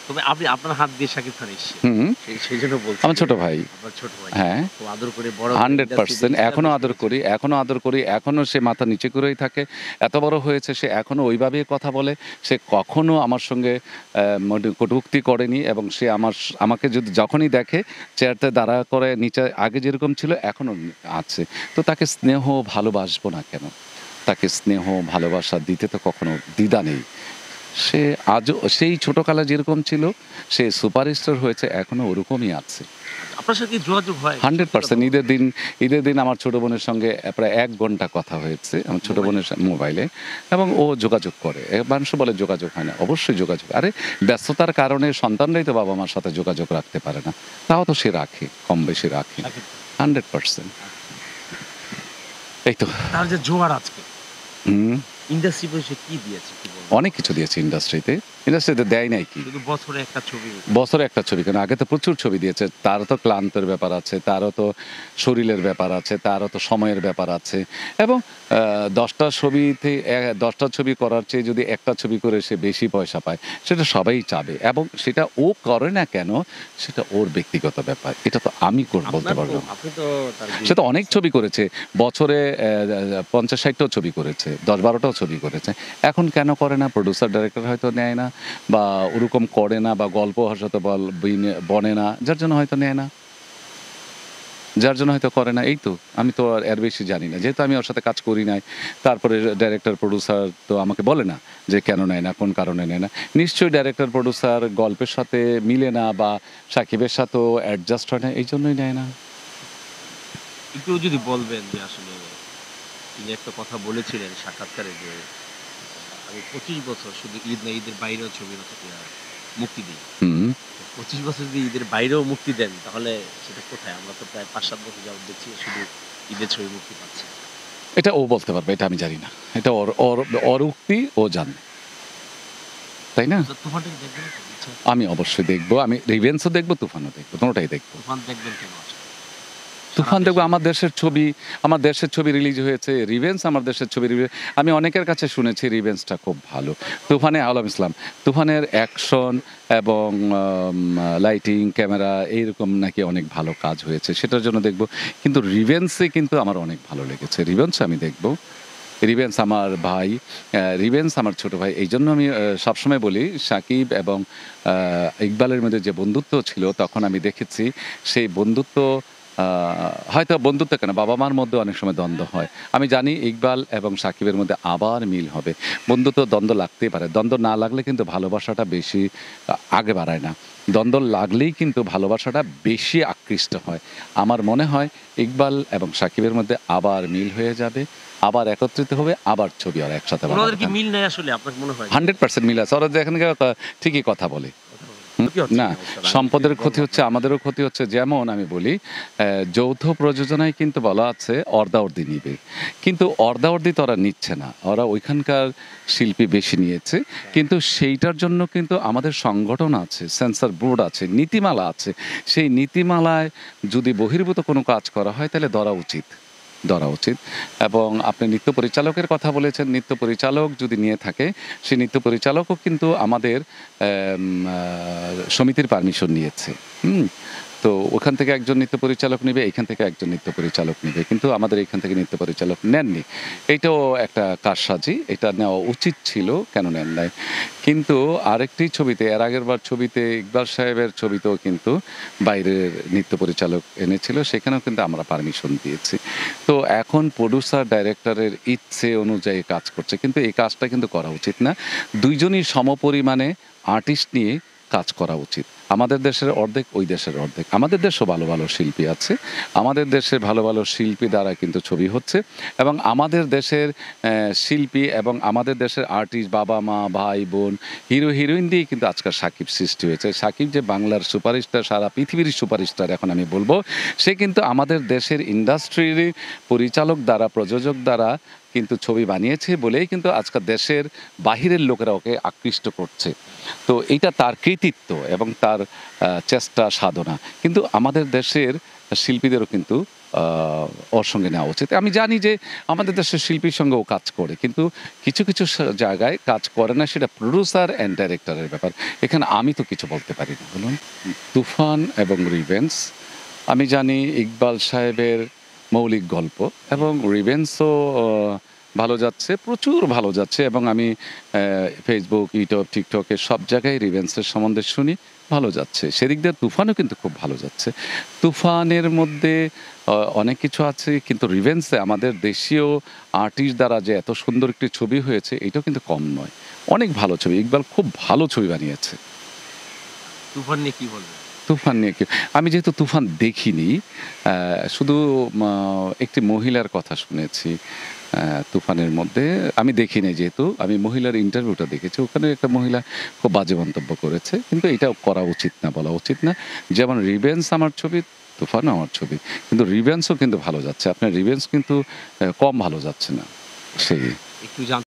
তবে আপনি আপনার হাত দিয়ে শাকিব খান এসছে। হুম। সেইজন্য বলছি। আমার ছোট ভাই। আপনার ছোট ভাই। হ্যাঁ। খুব আদর করে বড় করে 100% ইন্ডাস্ট্রিতে এখনো এস্টাবলিশ আদর করেছেন। করি, এখনো আদর করি, এখনো সে মাথা নিচু করেই থাকে। এত বড় হয়েছে সে এখনো ওইভাবেই কথা বলে। সে কখনো আমার সঙ্গে কটূক্তি করেনি এবং সে আমাকে যদি যখনই দেখে চেয়ারটা দাঁড়া করে নিচে আগে যেরকম ছিল এখনো আছে। তো তাকে স্নেহ ভালোবাসবো না কেন? তাকে স্নেহ ভালোবাসা দিতে তো কখনো দ্বিধা নেই। সে আজও সেই ছোটকালে যেরকম ছিল সে সুপারস্টার হয়েছে এখনো ওরকমই আছে। আপনার সাথে কি যোগাযোগ হয়? সত্যি কথা 100% বলুন। ঈদের দিন আমার ছোট বোনের সঙ্গে প্রায় ১ ঘন্টা কথা হয়েছে আমার ছোট মোবাইলে? বোনের মোবাইলে এবং ও যোগাযোগ করে। মানুষ বলে যোগাযোগ হয় না। অবশ্যই যোগাযোগ। আরে ব্যস্ততার কারণে সন্তানরাই তো বাবা-মার সাথে যোগাযোগ রাখতে পারে না। তাও তো সে রাখে, কম বেশি রাখে। শাকিব খান। 100% এই তো। তার যে জোয়ার আজকে হুম, ইন্ডাস্ট্রি বসে কি দিয়েছে কি বলবো? অনেক কিছু দিয়েছে ইন্ডাস্ট্রিতে। ইন্ডাস্ট্রিতে দেয় নাই কি? শুধু বছরে একটা ছবি। বছরে একটা ছবি কেন আগে তো প্রচুর ছবি দিয়েছে তারও তো ক্লান্তের ব্যাপার আছে তারও তো শরীরের ব্যাপার আছে তারও তো সময়ের ব্যাপার আছে এবং 10টা ছবিতে 10টা ছবি করার চেয়ে যদি একটা ছবি করে সে বেশি পয়সা পায় সেটা সবাই চাবে এবং সেটা ও করে না কেন সেটা ওর ব্যক্তিগত ব্যাপার এটা তো আমি বলতে আপনার তো পারবো না আপনি তো তার সে তো অনেক ছবি করেছে বছরে 50-60টাও ছবি করেছে 10-12টাও ছবি করেছে এখন কেন করে না প্রডিউসার ডাইরেক্টর হয়তো নেয় না বা ওরকম করে না বা গল্প হয়তো বনে না যার জন্য হয়তো নেয় না যার জন্য হয়তো করে না এই তো আমি তো আর এর বেশি জানি না যেহেতু আমি ওর সাথে কাজ করি নাই তারপরে ডাইরেক্টর প্রডিউসার তো আমাকে বলে না যে কেন নেয় না কোন কারণে নেয় না নিশ্চয়ই ডাইরেক্টর প্রডিউসার গল্পের সাথে মিলে না বা সাকিবের সাথেও অ্যাডজাস্ট হয় না এই জন্যই নেয় না একটু যদি বলবেন যে আসলে তিনি একটা কথা বলেছিলেন সাক্ষাৎকারে যে আমি 25 বছর শুধু ঈদ না ঈদের বাইরেও ছবি মুক্তি দিই। হুম 25 বছর যদি ঈদের বাইরেও মুক্তি দেন তাহলে সেটা কোথায়? আমরা তো প্রায় ৫-৭ বছর যাবত দেখছি শুধু ঈদের ছবি মুক্তি পাচ্ছে। এটা ও বলতে পারবে এটা আমি জানি না এটা ওর ওর ওর উক্তি ও জানে তাই না তো তুফানটা কি দেখবেন তো? ইচ্ছা আছে? আমি অবশ্যই দেখবো আমি রিভেন্সও দেখবো তুফানও দেখবো কোনোটাই দেখবো তুফান দেখবেন কেন আসলে? সারা তুফান দেখবো দেশে আমার দেশের ছবি রিলিজ হয়েছে রিভেন্স আমার দেশের ছবি আমি অনেকের কাছে শুনেছি রিভেন্সটা খুব ভালো তুফানে আলম ইসলাম তুফানের অ্যাকশন এবং লাইটিং ক্যামেরা এইরকম নাকি অনেক ভালো কাজ হয়েছে সেটার জন্য দেখবো কিন্তু রিভেন্সে কিন্তু আমার অনেক ভালো লেগেছে রিভেন্স আমি দেখবো রিভেন্স আমার ভাই রিভেন্স আমার ছোট ভাই এই জন্য আমি সবসময় বলি সাকিব এবং ইকবালের মধ্যে যে বন্ধুত্ব ছিল তখন আমি দেখেছি সেই বন্ধুত্ব হয়তো বন্ধুত্ব কেন বাবা মার মধ্যে অনেক সময় দ্বন্দ্ব হয় আমি জানি ইকবাল এবং সাকিবের মধ্যে আবার মিল হবে বন্ধুত্ব দ্বন্দ্ব লাগতেই পারে দ্বন্দ্ব না লাগলে কিন্তু ভালোবাসাটা বেশি আগে বাড়ায় না দ্বন্দ্ব লাগলেই কিন্তু ভালোবাসাটা বেশি আকৃষ্ট হয় আমার মনে হয় ইকবাল এবং সাকিবের মধ্যে আবার মিল হয়ে যাবে আবার একত্রিত হবে আবার ছবি আর একসাথে ওনাদের কি মিল নাই আসলে আপনার মনে হয়? 100% মিল আছে ওরা যেখানে ঠিকই কথা বলে ক্ষতি হচ্ছে না কি অবস্থা? সম্পদের রাজনীতির ক্ষতি হচ্ছে আমাদেরও ক্ষতি হচ্ছে যেমন আমি বলি যৌথ প্রযোজনায় কিন্তু বলা আছে অর্ধাঅর্ধি নিবে কিন্তু অর্ধাঅর্ধি তো ওরা নিচ্ছে না ওরা ওইখানকার শিল্পী বেশি নিয়েছে কিন্তু সেইটার জন্য কিন্তু আমাদের সংগঠন আছে সেন্সর বোর্ড আছে নীতিমালা আছে সেই নীতিমালায় যদি বহির্ভূত কোনো কাজ করা হয় তাহলে ধরা উচিত এবং আপনি নৃত্য পরিচালকের কথা বলেছেন নৃত্য পরিচালক যদি নিয়ে থাকে সেই নৃত্য পরিচালকও কিন্তু আমাদের সমিতির পারমিশন নিয়েছে তো ওখান থেকে একজন নৃত্য পরিচালক নেবে এইখান থেকে একজন নৃত্য পরিচালক নেবে কিন্তু আমাদের এইখান থেকে নৃত্য পরিচালক নেননি এইটাও একটা কারসাজি এটা নেওয়া উচিত ছিল কেন নেন নাই কিন্তু আরেকটি ছবিতে এর আগের বার ছবিতে ইকবাল সাহেবের ছবিতেও কিন্তু বাইরের নৃত্য পরিচালক এনেছিল সেখানেও কিন্তু আমরা পারমিশন দিয়েছি তো এখন প্রডিউসার ডাইরেক্টরের ইচ্ছে অনুযায়ী কাজ করছে কিন্তু এই কাজটা কিন্তু করা উচিত না দুইজনই সমপরিমাণে আর্টিস্ট নিয়ে কাজ করা উচিত আমাদের দেশের অর্ধেক ওই দেশের অর্ধেক আমাদের দেশেও ভালো ভালো শিল্পী আছে আমাদের দেশের ভালো ভালো শিল্পী দ্বারা কিন্তু ছবি হচ্ছে এবং আমাদের দেশের শিল্পী এবং আমাদের দেশের আর্টিস্ট বাবা মা ভাই বোন হিরো হিরোইন দিয়েই কিন্তু আজকাল সাকিব সৃষ্টি হয়েছে সাকিব যে বাংলার সুপারস্টার সারা পৃথিবীর সুপারস্টার এখন আমি বলবো সে কিন্তু আমাদের দেশের ইন্ডাস্ট্রির পরিচালক দ্বারা প্রযোজক দ্বারা কিন্তু ছবি বানিয়েছে বলেই কিন্তু আজকাল দেশের বাহিরের লোকেরা ওকে আকৃষ্ট করছে তো এইটা তার কৃতিত্ব এবং তার চেষ্টা সাধনা কিন্তু আমাদের দেশের শিল্পীদেরও কিন্তু ওর সঙ্গে নেওয়া উচিত। আমি জানি যে আমাদের দেশের শিল্পীর সঙ্গেও কাজ করে, কিন্তু কিছু কিছু জায়গায় কাজ করে না, সেটা প্রোডিউসার অ্যান্ড ডাইরেক্টরের ব্যাপার। এখানে আমি তো কিছু বলতে পারি না, বলুন। তুফান এবং রিভেন্স, আমি জানি ইকবাল সাহেবের মৌলিক গল্প, এবং রিভেন্সও ভালো যাচ্ছে, প্রচুর ভালো যাচ্ছে, এবং আমি ফেসবুক, ইউটিউব, টিকটকে সব জায়গায় রিভেন্সের সম্বন্ধে শুনি ভালো যাচ্ছে। সেদিক দিয়ে তুফানও কিন্তু খুব ভালো যাচ্ছে। তুফানের মধ্যে অনেক কিছু আছে, কিন্তু রিভেন্সে আমাদের দেশীয় আর্টিস্ট দ্বারা যে এত সুন্দর একটি ছবি হয়েছে, এটাও কিন্তু কম নয়। অনেক ভালো ছবি, ইকবাল খুব ভালো ছবি বানিয়েছে। তুফান নিয়ে কি বলবেন? তুফান নিয়ে কি, আমি যেহেতু তুফান দেখিনি, শুধু একটি মহিলার কথা শুনেছি তুফানের মধ্যে। আমি দেখিনি, যেহেতু আমি মহিলার ইন্টারভিউটা দেখেছি, ওখানে একটা মহিলা খুব বাজে মন্তব্য করেছে, কিন্তু এটা করা উচিত না, বলা উচিত না। যেমন রিভেন্স আমার ছবি, তুফানও আমার ছবি, কিন্তু রিভেন্সও কিন্তু ভালো যাচ্ছে। আপনার রিভেন্স কিন্তু কম ভালো যাচ্ছে না, সেই। একটু জানতে